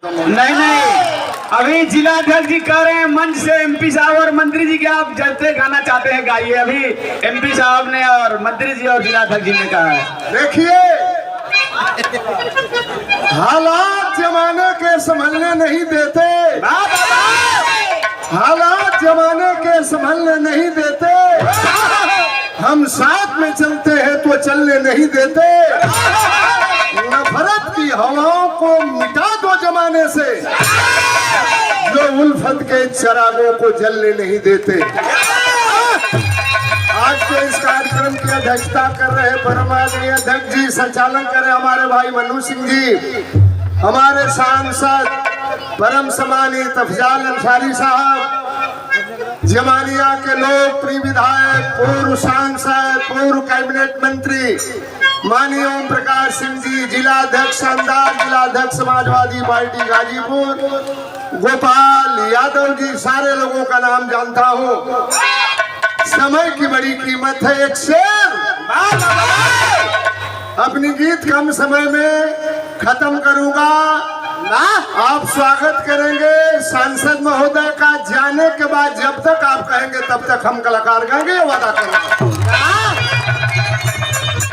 नहीं नहीं, अभी जिलाध्यक्ष जी कह रहे हैं मंच से एमपी साहब और मंत्री जी के आप जैसे गाना चाहते हैं गाइए। अभी एमपी साहब ने और मंत्री जी और जिलाध्यक्ष जी ने कहा है। देखिए, हालात जमाने के संभलने नहीं देते, हालात जमाने के संभलने नहीं देते, हम साथ में चलते हैं तो चलने नहीं देते। नफरत की हवाओं को मिटा दो जमाने से, जो उल्फत के चिरागों को जलने नहीं देते। आज के इस कार्यक्रम की अध्यक्षता कर रहे परमादरणीय अध्यक्ष जी, संचालन कर रहे हमारे भाई मनु सिंह जी, हमारे सांसद परम सम्मानित अफजाल अंसारी साहब, जमानिया के लोकप्रिय विधायक, पूर्व सांसद, पूर्व कैबिनेट मंत्री माननीय ओम प्रकाश सिंह जी, जिलाध्यक्ष अंदाज, जिलाध्यक्ष समाजवादी पार्टी गाजीपुर, गोपाल यादव जी, सारे लोगों का नाम जानता हूँ। समय की बड़ी कीमत है। एक शेर अपनी गीत कम समय में खत्म करूंगा। आप स्वागत करेंगे सांसद महोदय का। जाने के बाद जब तक आप कहेंगे तब तक हम कलाकार गाएंगे, वादा करेंगे।